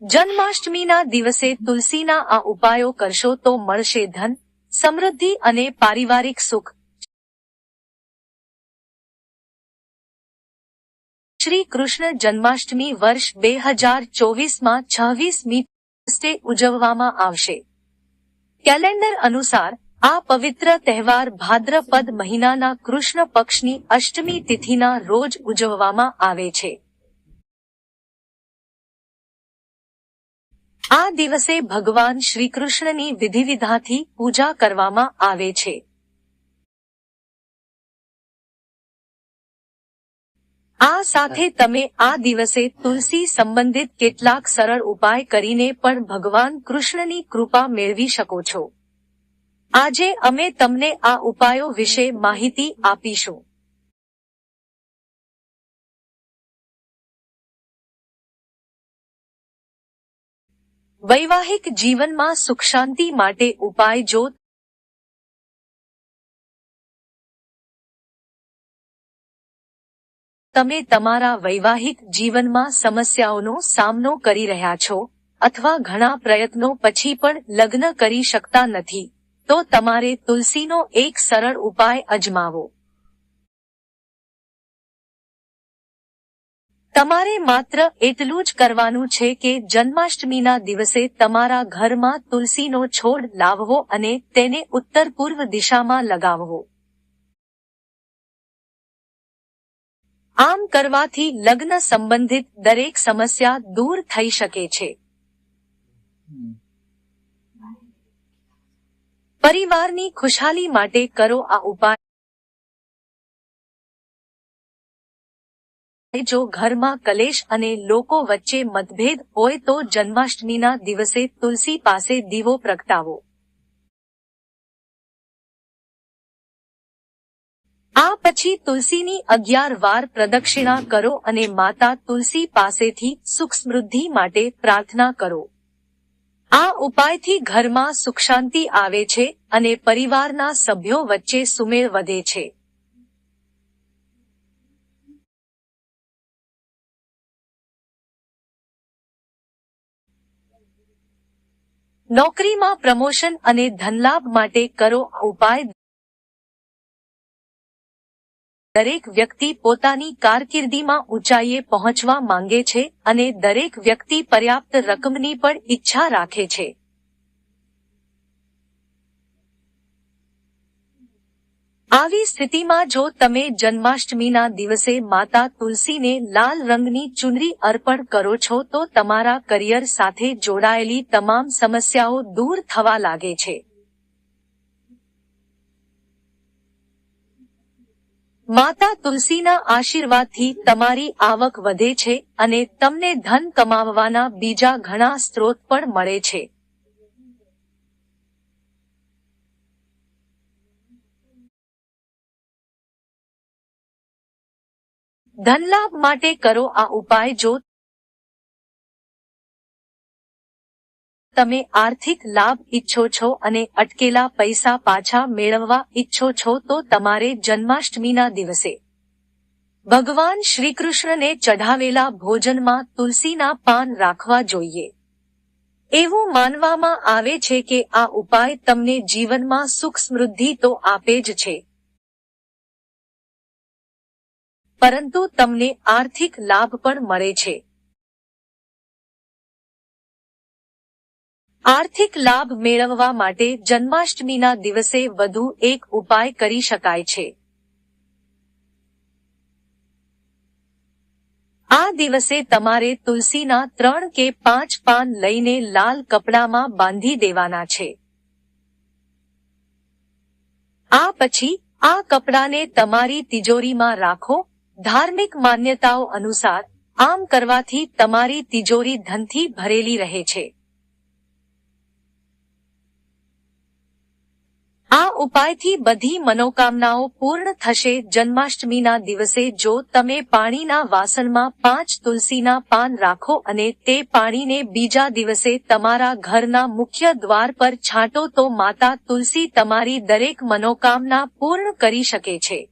જન્માષ્ટમીના દિવસે તુલસીના આ ઉપાયો કરશો તો મળશે ધન, સમૃદ્ધિ અને પારિવારિક સુખ. શ્રી કૃષ્ણ જન્માષ્ટમી વર્ષ 2024માં 26મી ઓગસ્ટે ઉજવવામાં આવશે. કેલેન્ડર અનુસાર આ પવિત્ર તહેવાર ભાદ્રપદ મહિનાના કૃષ્ણ પક્ષની અષ્ટમી તિથિના રોજ ઉજવવામાં આવે છે. આ દિવસે ભગવાન શ્રીકૃષ્ણની વિધિવિધાનથી પૂજા કરવામાં આવે છે. આ સાથે તમે આ દિવસે તુલસી સંબંધિત કેટલાક સરળ ઉપાય કરીને પણ ભગવાન કૃષ્ણની કૃપા મેળવી શકો છો. આજે અમે તમને આ ઉપાયો વિશે માહિતી આપીશું. વૈવાહિક જીવનમાં સુખ શાંતિ માટે ઉપાય. જો તમે તમારા વૈવાહિક જીવનમાં સમસ્યાઓનો સામનો કરી રહ્યા છો અથવા ઘણા પ્રયત્નો પછી પણ લગ્ન કરી શકતા નથી, તો તમારે તુલસીનો એક સરળ ઉપાય અજમાવો. તમારે માત્ર એટલું જ કરવાનું છે કે જન્માષ્ટમીના દિવસે તમારા ઘરમાં તુલસીનો છોડ લાવવો અને તેને ઉત્તર પૂર્વ દિશામાં લગાવવો. આમ કરવાથી લગ્ન સંબંધિત દરેક સમસ્યા દૂર થઈ શકે છે. પરિવારની ખુશહાલી માટે કરો આ ઉપાય. જો ઘરમાં કલેશ અને લોકો વચ્ચે મતભેદ હોય તો જન્માષ્ટમીના દિવસે તુલસી પાસે દીવો પ્રગટાવો. આ પછી તુલસીની 11 વાર પ્રદક્ષિણા કરો અને માતા તુલસી પાસેથી સુખ સમૃદ્ધિ માટે પ્રાર્થના કરો. આ ઉપાયથી ઘરમાં સુખ શાંતિ આવે છે અને પરિવારના સભ્યો વચ્ચે સુમેળ વધે છે. નોકરીમાં પ્રમોશન અને ધનલાભ માટે કરો આ ઉપાય. દરેક વ્યક્તિ પોતાની કારકિર્દીમાં ઊંચાઈએ પહોંચવા માંગે છે અને દરેક વ્યક્તિ પર્યાપ્ત રકમની પણ ઈચ્છા રાખે છે. આવી સ્થિતિમાં જો તમે જન્માષ્ટમીના દિવસે માતા તુલસીને લાલ રંગની ચુનરી અર્પણ કરો છો તો તમારા કરિયર સાથે જોડાયેલી તમામ સમસ્યાઓ દૂર થવા લાગે છે. માતા તુલસીના આશીર્વાદથી તમારી આવક વધે છે અને તમને ધન કમાવવાના બીજા ઘણા સ્ત્રોત પણ મળે છે. ધનલાભ માટે કરો આ ઉપાય. જો તમે આર્થિક લાભ ઈચ્છો છો અને અટકેલા પૈસા પાછા મેળવવા ઈચ્છો છો તો તમારે જન્માષ્ટમીના દિવસે ભગવાન શ્રીકૃષ્ણને ચઢાવેલા ભોજનમાં તુલસીના પાન રાખવા જોઈએ. એવું માનવામાં આવે છે કે આ ઉપાય તમને જીવનમાં સુખ સમૃદ્ધિ તો આપે જ છે, પરંતુ તમને આર્થિક લાભ પણ મળે છે. આર્થિક લાભ મેળવવા માટે જન્માષ્ટમીના દિવસે વધુ એક ઉપાય કરી શકાય છે. આ દિવસે તમારે તુલસીના 3 કે 5 પાન લઈને લાલ કપડામાં બાંધી દેવાના છે. આ પછી આ કપડાને તમારી તિજોરીમાં રાખો. ધાર્મિક માન્યતાઓ અનુસાર આમ કરવાથી તમારી તિજોરી ધનથી ભરેલી રહે છે. આ ઉપાયથી બધી મનોકામનાઓ પૂર્ણ થશે. જન્માષ્ટમીના દિવસે જો તમે પાણીના વાસણમાં 5 તુલસીના પાન રાખો અને તે પાણીને બીજા દિવસે તમારા ઘરના મુખ્ય દ્વાર પર છાંટો તો માતા તુલસી તમારી દરેક મનોકામના પૂર્ણ કરી શકે છે.